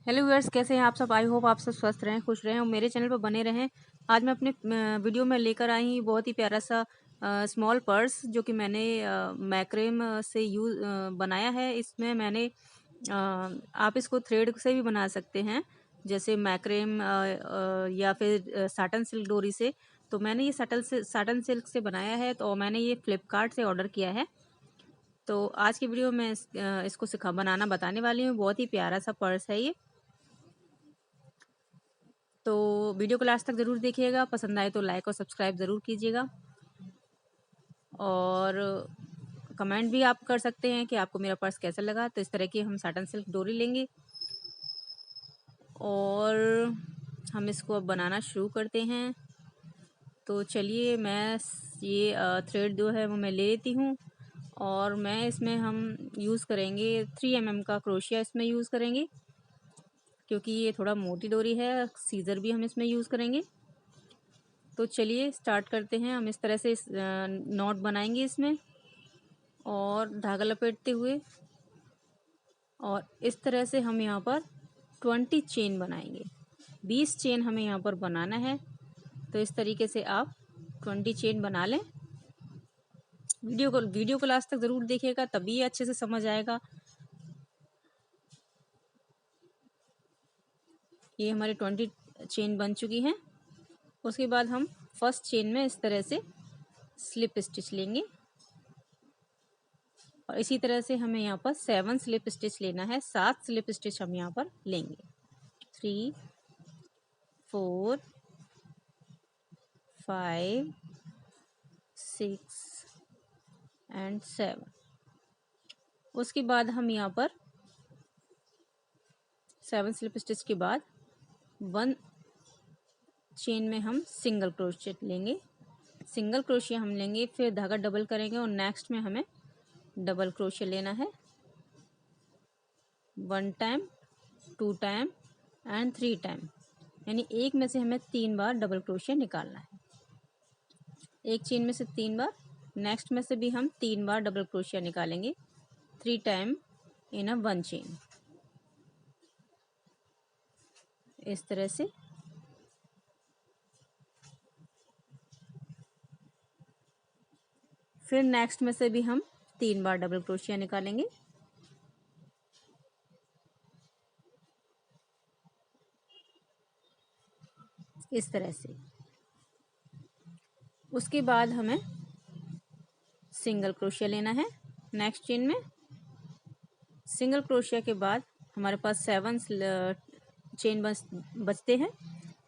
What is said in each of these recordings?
Hello viewers, कैसे हैं आप सब। आई होप आप सब स्वस्थ रहें, खुश रहें और मेरे चैनल पर बने रहें। आज मैं अपने वीडियो में लेकर आई हूँ बहुत ही प्यारा सा स्मॉल पर्स जो कि मैंने मैक्रेम से बनाया है। इसमें मैंने आप इसको थ्रेड से भी बना सकते हैं, जैसे मैक्रेम या फिर साटन सिल्क डोरी से। तो मैंने ये साटन सिल्क से बनाया है, तो मैंने ये फ्लिपकार्ट से ऑर्डर किया है। तो आज की वीडियो में इसको बनाना बताने वाली हूँ। बहुत ही प्यारा सा पर्स है ये। तो वीडियो को लास्ट तक ज़रूर देखिएगा, पसंद आए तो लाइक और सब्सक्राइब ज़रूर कीजिएगा। और कमेंट भी आप कर सकते हैं कि आपको मेरा पर्स कैसा लगा। तो इस तरह की हम साटन सिल्क डोरी लेंगे और हम इसको अब बनाना शुरू करते हैं। तो चलिए, मैं ये थ्रेड जो है वो मैं ले लेती हूँ और मैं इसमें हम यूज़ करेंगे 3 mm का क्रोशिया इसमें यूज़ करेंगे, क्योंकि ये थोड़ा मोटी डोरी है। सीज़र भी हम इसमें यूज़ करेंगे। तो चलिए स्टार्ट करते हैं। हम इस तरह से नॉट बनाएंगे इसमें और धागा लपेटते हुए, और इस तरह से हम यहाँ पर 20 चेन बनाएंगे। 20 चेन हमें यहाँ पर बनाना है। तो इस तरीके से आप 20 चेन बना लें। वीडियो को लास्ट तक ज़रूर देखिएगा, तभी ये अच्छे से समझ आएगा। ये हमारे 20 चेन बन चुकी हैं। उसके बाद हम फर्स्ट चेन में इस तरह से स्लिप स्टिच लेंगे और इसी तरह से हमें यहाँ पर 7 स्लिप स्टिच लेना है। 7 स्लिप स्टिच हम यहाँ पर लेंगे। 3 4 5 6 एंड 7। उसके बाद हम यहाँ पर 7 स्लिप स्टिच के बाद 1 चेन में हम सिंगल क्रोशिया लेंगे। सिंगल क्रोशिया हम लेंगे, फिर धागा डबल करेंगे और नेक्स्ट में हमें डबल क्रोशिया लेना है। 1 टाइम, 2 टाइम एंड 3 टाइम, यानी एक में से हमें 3 बार डबल क्रोशिया निकालना है। एक चेन में से 3 बार, नेक्स्ट में से भी हम 3 बार डबल क्रोशिया निकालेंगे। 3 टाइम इन अ 1 चेन, इस तरह से। फिर नेक्स्ट में से भी हम 3 बार डबल क्रोशिया निकालेंगे। इस तरह से। उसके बाद हमें सिंगल क्रोशिया लेना है नेक्स्ट चेन में। सिंगल क्रोशिया के बाद हमारे पास 7 चेन बचते हैं।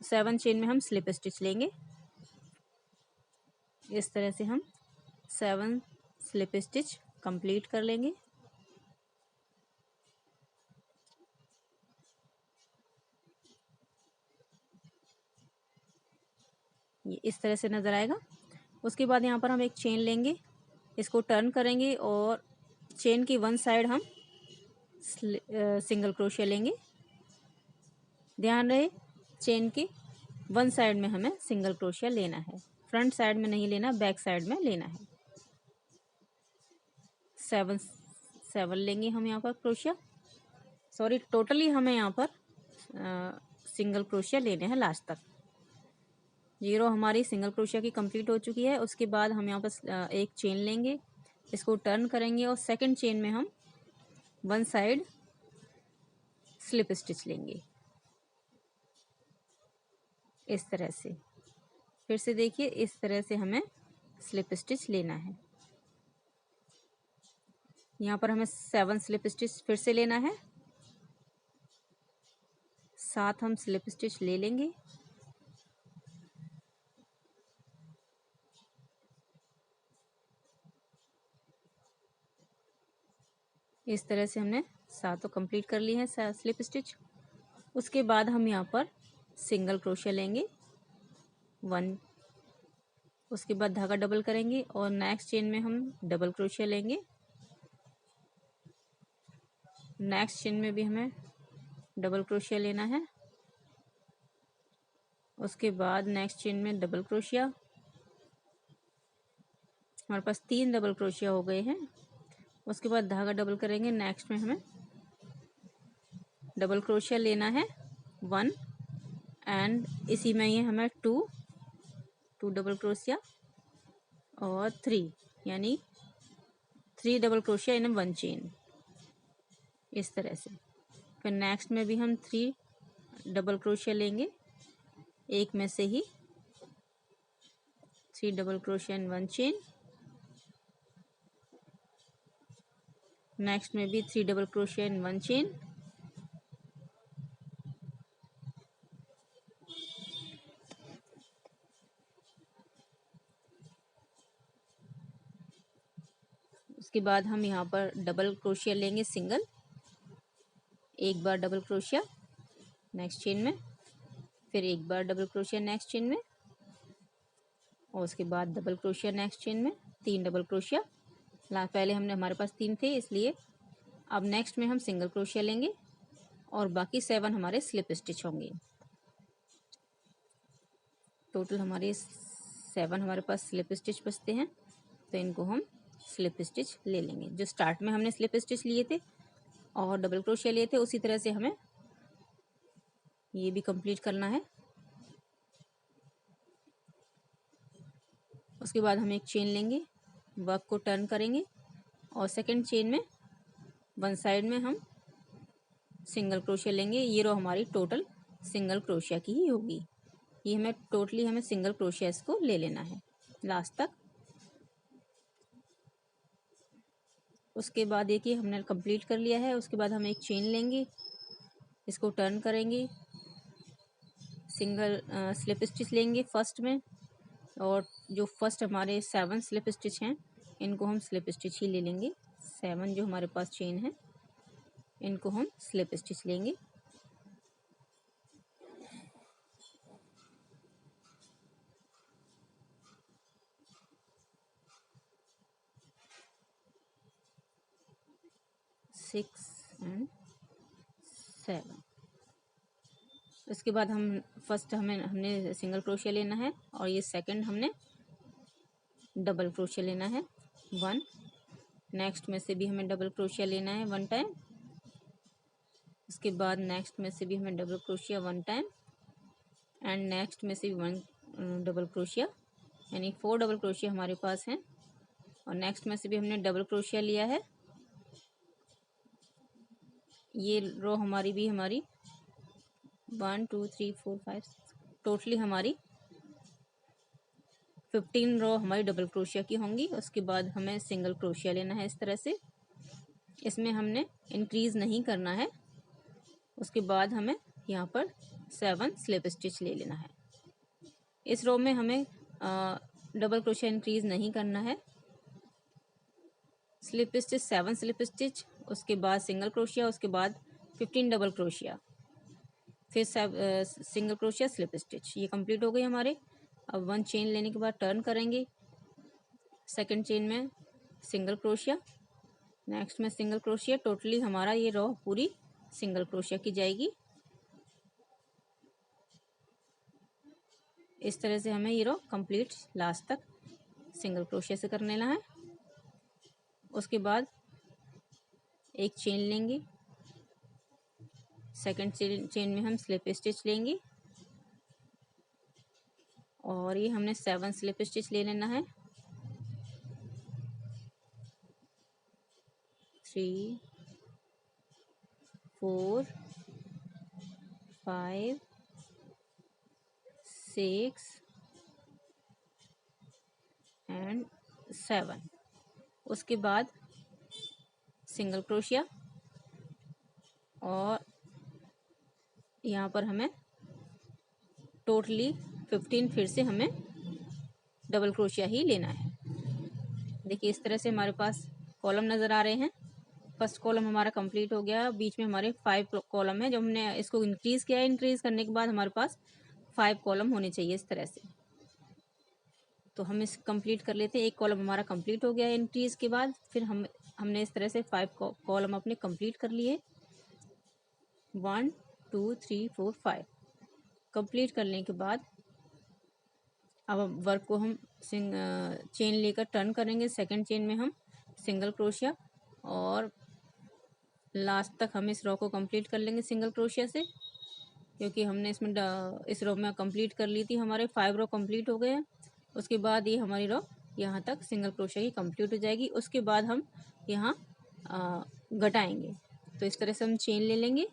7 चेन में हम स्लिप स्टिच लेंगे। इस तरह से हम 7 स्लिप स्टिच कंप्लीट कर लेंगे। ये इस तरह से नज़र आएगा। उसके बाद यहाँ पर हम एक चेन लेंगे, इसको टर्न करेंगे और चेन की 1 साइड हम सिंगल क्रोशिया लेंगे। ध्यान रहे, चेन की 1 साइड में हमें सिंगल क्रोशिया लेना है, फ्रंट साइड में नहीं लेना, बैक साइड में लेना है। 7 लेंगे हम यहाँ पर क्रोशिया। सॉरी, टोटली हमें यहाँ पर सिंगल क्रोशिया लेने हैं लास्ट तक। 0 हमारी सिंगल क्रोशिया की कंप्लीट हो चुकी है। उसके बाद हम यहाँ पर एक चेन लेंगे, इसको टर्न करेंगे और सेकंड चेन में हम 1 साइड स्लिप स्टिच लेंगे, इस तरह से। फिर से देखिए, इस तरह से हमें स्लिप स्टिच लेना है। यहाँ पर हमें 7 स्लिप स्टिच फिर से लेना है। 7 हम स्लिप स्टिच ले लेंगे। इस तरह से हमने 7 कंप्लीट कर ली है स्लिप स्टिच। उसके बाद हम यहाँ पर सिंगल क्रोशिया लेंगे 1। उसके बाद धागा डबल करेंगे और नेक्स्ट चेन में हम डबल क्रोशिया लेंगे। नेक्स्ट चेन में भी हमें डबल क्रोशिया लेना है। उसके बाद नेक्स्ट चेन में डबल क्रोशिया। हमारे पास 3 डबल क्रोशिया हो गए हैं। उसके बाद धागा डबल करेंगे, नेक्स्ट में हमें डबल क्रोशिया लेना है 1 एंड इसी में ये हमें 2 डबल क्रोशिया और 3 यानी 3 डबल क्रोशिया इन 1 चेन, इस तरह से। फिर नेक्स्ट में भी हम 3 डबल क्रोशिया लेंगे, एक में से ही 3 डबल क्रोशिया इन 1 चेन। नेक्स्ट में भी 3 डबल क्रोशिया इन 1 चेन। उसके बाद हम यहाँ पर डबल क्रोशिया लेंगे सिंगल, एक बार डबल क्रोशिया नेक्स्ट चेन में, फिर एक बार डबल क्रोशिया नेक्स्ट चेन में, और उसके बाद डबल क्रोशिया नेक्स्ट चेन में, 3 डबल क्रोशिया। पहले हमने हमारे पास 3 थे इसलिए अब नेक्स्ट में हम सिंगल क्रोशिया लेंगे और बाकी 7 हमारे स्लिप स्टिच होंगे। टोटल हमारे 7 हमारे पास स्लिप स्टिच बचते हैं, तो इनको हम स्लिप स्टिच ले लेंगे। जो स्टार्ट में हमने स्लिप स्टिच लिए थे और डबल क्रोशिया लिए थे उसी तरह से हमें ये भी कंप्लीट करना है। उसके बाद हम एक चेन लेंगे, वर्क को टर्न करेंगे और सेकंड चेन में 1 साइड में हम सिंगल क्रोशिया लेंगे। ये रो हमारी टोटल सिंगल क्रोशिया की ही होगी। ये हमें सिंगल क्रोशिया इसको ले लेना है लास्ट तक। उसके बाद देखिए हमने कंप्लीट कर लिया है। उसके बाद हम एक चेन लेंगे, इसको टर्न करेंगे, सिंगल स्लिप स्टिच लेंगे फर्स्ट में, और जो फर्स्ट हमारे 7 स्लिप स्टिच हैं इनको हम स्लिप स्टिच ही ले लेंगे। 7 जो हमारे पास चेन है इनको हम स्लिप स्टिच लेंगे। Six and 7। उसके बाद हमने सिंगल क्रोशिया लेना है और ये सेकंड हमने डबल क्रोशिया लेना है 1। नेक्स्ट में से भी हमें डबल क्रोशिया लेना है 1 टाइम। उसके बाद नेक्स्ट में से भी हमें double crochet 1 time and next में से भी 1 डबल क्रोशिया, यानी 4 डबल क्रोशिया हमारे पास हैं। और नेक्स्ट में से भी हमने डबल क्रोशिया लिया है। ये रो हमारी 1 2 3 4 5 टोटली हमारी 15 रो हमारी डबल क्रोशिया की होंगी। उसके बाद हमें सिंगल क्रोशिया लेना है इस तरह से, इसमें हमने इंक्रीज नहीं करना है। उसके बाद हमें यहाँ पर 7 स्लिप स्टिच ले लेना है। इस रो में हमें डबल क्रोशिया इंक्रीज नहीं करना है। स्लिप स्टिच 7 स्लिप स्टिच, उसके बाद सिंगल क्रोशिया, उसके बाद 15 डबल क्रोशिया, फिर सिंगल क्रोशिया स्लिप स्टिच। ये कंप्लीट हो गई हमारे। अब 1 चेन लेने के बाद टर्न करेंगे, सेकंड चेन में सिंगल क्रोशिया, नेक्स्ट में सिंगल क्रोशिया। टोटली हमारा ये रो पूरी सिंगल क्रोशिया की जाएगी। इस तरह से हमें ये रो कंप्लीट लास्ट तक सिंगल क्रोशिया से कर लेना है। उसके बाद एक चेन लेंगे, सेकंड चेन में हम स्लिप स्टिच लेंगे और ये हमने 7 स्लिप स्टिच ले लेना है। 3 4 5 6 एंड 7। उसके बाद सिंगल क्रोशिया और यहाँ पर हमें टोटली 15 फिर से हमें डबल क्रोशिया ही लेना है। देखिए इस तरह से हमारे पास कॉलम नज़र आ रहे हैं। फर्स्ट कॉलम हमारा कंप्लीट हो गया। बीच में हमारे 5 कॉलम है। जब हमने इसको इंक्रीज़ किया है, इंक्रीज़ करने के बाद हमारे पास 5 कॉलम होने चाहिए इस तरह से। तो हम इस कंप्लीट कर लेते हैं। एक कॉलम हमारा कंप्लीट हो गया है इंक्रीज़ के बाद। फिर हमने इस तरह से 5 कॉलम अपने कंप्लीट कर लिए। 1 2 3 4 5 कंप्लीट करने के बाद अब वर्क को हम चेन लेकर टर्न करेंगे। सेकंड चेन में हम सिंगल क्रोशिया और लास्ट तक हम इस रो को कंप्लीट कर लेंगे सिंगल क्रोशिया से, क्योंकि हमने इसमें इस रो में कंप्लीट कर ली थी। हमारे 5 रो कंप्लीट हो गए हैं। उसके बाद ये हमारी रो यहाँ तक सिंगल क्रोशिया की कंप्लीट हो जाएगी। उसके बाद हम यहाँ घटाएंगे। तो इस तरह से हम चेन ले लेंगे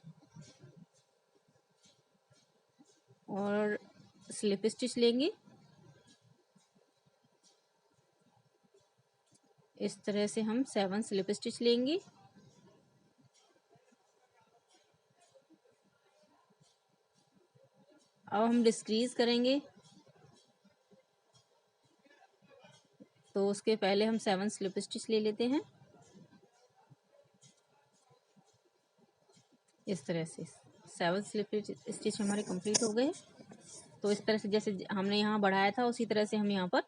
और स्लिप स्टिच लेंगे। इस तरह से हम 7 स्लिप स्टिच लेंगे। अब हम डिक्रीज करेंगे, तो उसके पहले हम 7 स्लिप स्टिच ले लेते हैं। इस तरह से 7 स्लिप स्टिच हमारे कंप्लीट हो गए। तो इस तरह से जैसे हमने यहाँ बढ़ाया था उसी तरह से हम यहाँ पर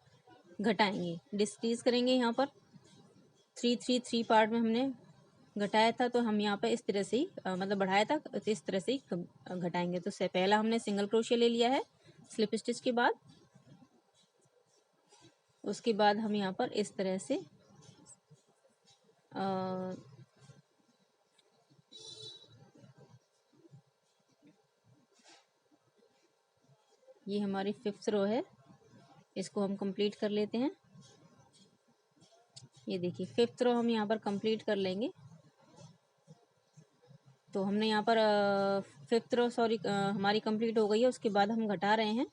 घटाएंगे, डिक्रीज करेंगे। यहाँ पर 3 पार्ट में हमने घटाया था, तो हम यहाँ पर इस तरह से ही मतलब बढ़ाया था, तो इस तरह से ही घटाएंगे। तो पहला हमने सिंगल क्रोशिया ले लिया है स्लिप स्टिच के बाद। उसके बाद हम यहाँ पर इस तरह से ये हमारी 5th रो है, इसको हम कंप्लीट कर लेते हैं। ये देखिए 5th रो हम यहाँ पर कंप्लीट कर लेंगे। तो हमने यहाँ पर 5th रो हमारी कंप्लीट हो गई है। उसके बाद हम घटा रहे हैं।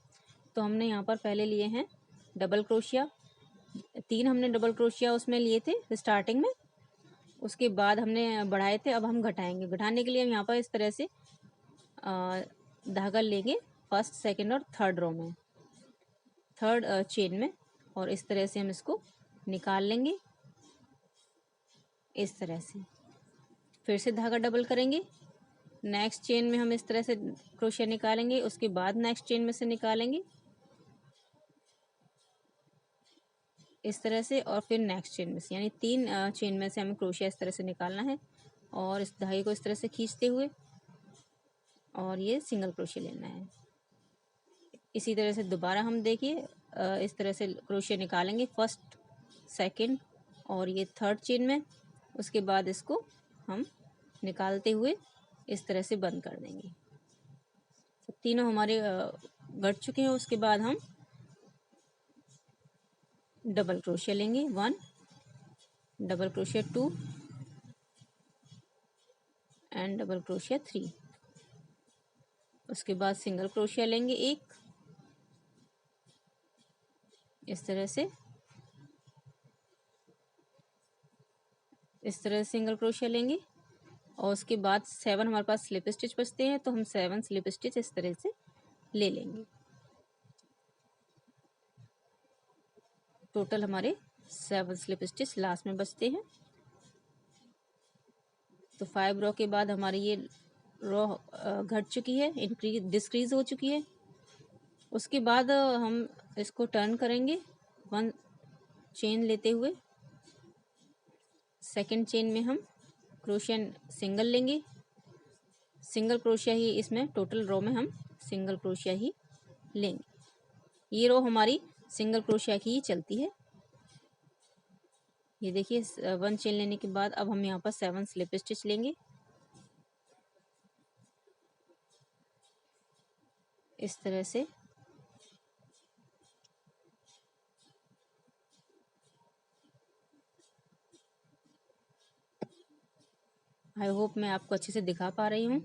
तो हमने यहाँ पर पहले लिए हैं डबल क्रोशिया, 3 हमने डबल क्रोशिया उसमें लिए थे स्टार्टिंग में। उसके बाद हमने बढ़ाए थे, अब हम घटाएंगे। घटाने के लिए हम यहाँ पर इस तरह से धागा लेंगे फर्स्ट, सेकंड और थर्ड रो में, थर्ड चेन में, और इस तरह से हम इसको निकाल लेंगे। इस तरह से फिर से धागा डबल करेंगे, नेक्स्ट चेन में हम इस तरह से क्रोशिया निकालेंगे। उसके बाद नेक्स्ट चेन में से निकालेंगे इस तरह से, और फिर नेक्स्ट चेन में से, यानी 3 चेन में से हमें क्रोशिया इस तरह से निकालना है। और इस धागे को इस तरह से खींचते हुए और ये सिंगल क्रोशिया लेना है। इसी तरह से दोबारा हम देखिए इस तरह से क्रोशिया निकालेंगे फर्स्ट, सेकंड और ये थर्ड चेन में। उसके बाद इसको हम निकालते हुए इस तरह से बंद कर देंगे। तो तीनों हमारे घट चुके हैं। उसके बाद हम डबल क्रोशिया लेंगे, 1, double crochet 2 and double crochet 3। उसके बाद सिंगल क्रोशिया लेंगे 1, इस तरह से, इस तरह से सिंगल क्रोशिया लेंगे। और उसके बाद 7 हमारे पास स्लिप स्टिच बचते हैं, तो हम 7 स्लिप स्टिच इस तरह से ले लेंगे। टोटल हमारे 7 स्लिप स्टिच लास्ट में बचते हैं। तो 5 रो के बाद हमारी ये रो घट चुकी है, डिक्रीज हो चुकी है। उसके बाद हम इसको टर्न करेंगे 1 चेन लेते हुए। सेकंड चेन में हम क्रोशिया सिंगल लेंगे, सिंगल क्रोशिया ही इसमें टोटल रो में हम सिंगल क्रोशिया ही लेंगे। ये रो हमारी सिंगल क्रोशिया की ही चलती है। ये देखिए 1 चेन लेने के बाद अब हम यहाँ पर 7 स्लिप स्टिच लेंगे इस तरह से। आई होप मैं आपको अच्छे से दिखा पा रही हूँ।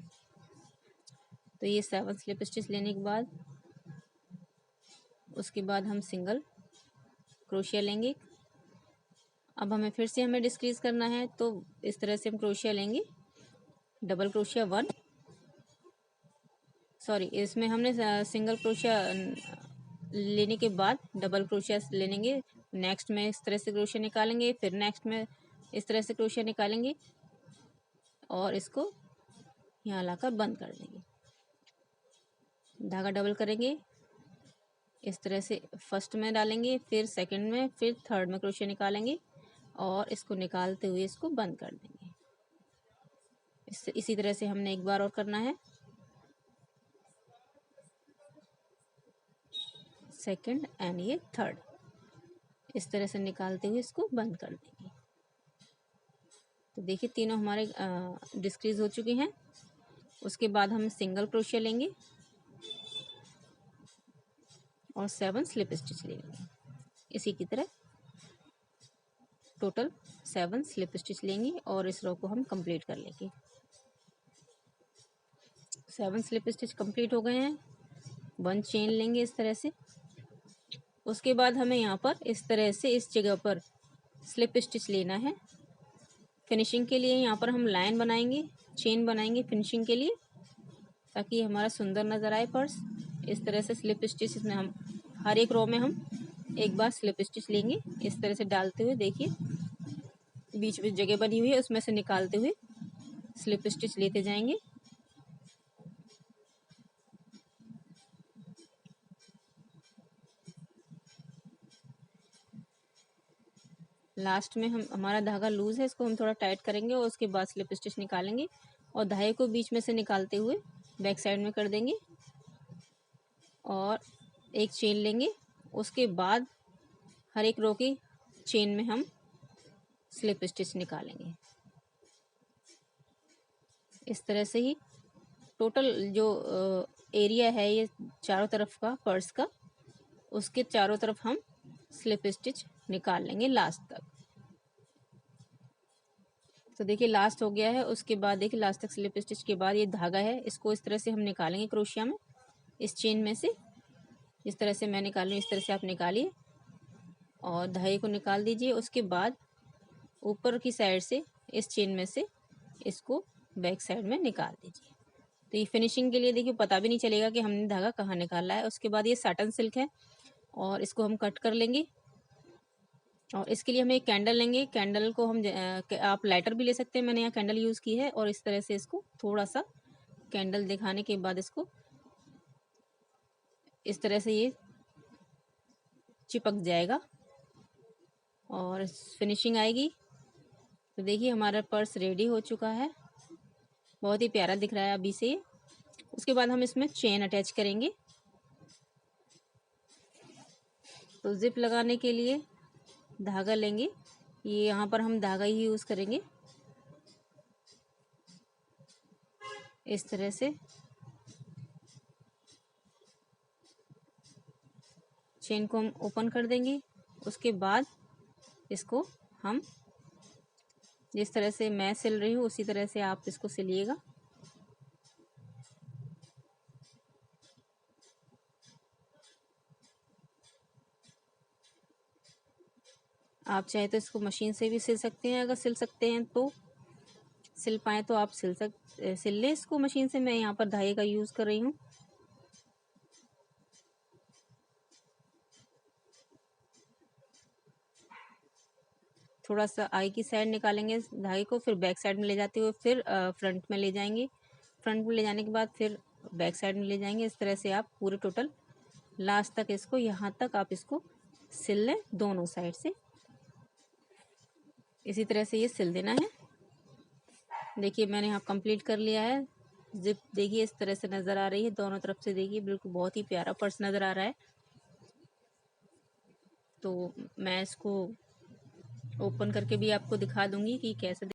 तो ये 7 स्लिप स्टिच लेने के बाद उसके बाद हम सिंगल क्रोशिया लेंगे। अब हमें डिक्रीज करना है, तो इस तरह से हम क्रोशिया लेंगे, डबल क्रोशिया 1, सॉरी इसमें हमने सिंगल क्रोशिया लेने के बाद डबल क्रोशिया ले लेंगे। नेक्स्ट में इस तरह से क्रोशिया निकालेंगे, फिर नेक्स्ट में इस तरह से क्रोशिया निकालेंगे और इसको यहाँ लाकर बंद कर देंगे। धागा डबल करेंगे, इस तरह से फर्स्ट में डालेंगे, फिर सेकंड में, फिर थर्ड में क्रोशिया निकालेंगे और इसको निकालते हुए इसको बंद कर देंगे। इसी तरह से हमने एक बार और करना है, सेकंड एंड ये थर्ड। इस तरह से निकालते हुए इसको बंद कर देंगे। तो देखिए तीनों हमारे डिक्रीज हो चुके हैं। उसके बाद हम सिंगल क्रोशिया लेंगे और 7 स्लिप स्टिच लेंगे। इसी की तरह टोटल 7 स्लिप स्टिच लेंगे और इस रो को हम कंप्लीट कर लेंगे। 7 स्लिप स्टिच कंप्लीट हो गए हैं। 1 चेन लेंगे इस तरह से। उसके बाद हमें यहाँ पर इस तरह से इस जगह पर स्लिप स्टिच लेना है। फिनिशिंग के लिए यहाँ पर हम लाइन बनाएंगे, चेन बनाएंगे फिनिशिंग के लिए, ताकि हमारा सुंदर नज़र आए पर्स। इस तरह से स्लिप स्टिच इसमें हम हर एक रो में हम एक बार स्लिप स्टिच लेंगे इस तरह से डालते हुए। देखिए बीच में जगह बनी हुई है, उसमें से निकालते हुए स्लिप स्टिच लेते जाएंगे। लास्ट में हम हमारा धागा लूज है, इसको हम थोड़ा टाइट करेंगे और उसके बाद स्लिप स्टिच निकालेंगे और धागे को बीच में से निकालते हुए बैक साइड में कर देंगे और एक चेन लेंगे। उसके बाद हर एक रो की चेन में हम स्लिप स्टिच निकालेंगे। इस तरह से ही टोटल जो एरिया है ये चारों तरफ का पर्स का, उसके चारों तरफ हम स्लिप स्टिच निकाल लेंगे लास्ट तक। तो देखिए लास्ट हो गया है। उसके बाद देखिए लास्ट तक स्लिप स्टिच के बाद ये धागा है, इसको इस तरह से हम निकालेंगे क्रोशिया में, इस चेन में से। इस तरह से मैं निकाल रही हूँ, इस तरह से आप निकालिए और धागे को निकाल दीजिए। उसके बाद ऊपर की साइड से इस चेन में से इसको बैक साइड में निकाल दीजिए। तो ये फिनिशिंग के लिए देखिए पता भी नहीं चलेगा कि हमने धागा कहाँ निकाला है। उसके बाद ये साटन सिल्क है और इसको हम कट कर लेंगे और इसके लिए हम एक कैंडल लेंगे। कैंडल को हम आप लाइटर भी ले सकते हैं, मैंने यहाँ कैंडल यूज़ की है। और इस तरह से इसको थोड़ा सा कैंडल दिखाने के बाद इसको इस तरह से ये चिपक जाएगा और फिनिशिंग आएगी। तो देखिए हमारा पर्स रेडी हो चुका है, बहुत ही प्यारा दिख रहा है अभी से। उसके बाद हम इसमें चेन अटैच करेंगे। तो जिप लगाने के लिए धागा लेंगे, ये यहाँ पर हम धागा ही यूज़ करेंगे। इस तरह से चेन को हम ओपन कर देंगे। उसके बाद इसको हम जिस तरह से मैं सिल रही हूँ उसी तरह से आप इसको सिलिएगा। आप चाहे तो इसको मशीन से भी सिल सकते हैं, अगर सिल सकते हैं तो सिल पाए तो आप सिल लें इसको मशीन से। मैं यहाँ पर धागे का यूज़ कर रही हूँ। थोड़ा सा आगे की साइड निकालेंगे धागे को, फिर बैक साइड में ले जाते हुए फिर फ्रंट में ले जाएंगे। फ्रंट में ले जाने के बाद फिर बैक साइड में ले जाएंगे। इस तरह से आप पूरे टोटल लास्ट तक इसको, यहाँ तक आप इसको सिल लें दोनों साइड से। इसी तरह से ये सिल देना है। देखिए मैंने यहाँ कंप्लीट कर लिया है। जिप देखिए इस तरह से नज़र आ रही है दोनों तरफ से। देखिए बिल्कुल बहुत ही प्यारा पर्स नज़र आ रहा है। तो मैं इसको ओपन करके भी आपको दिखा दूंगी कि कैसे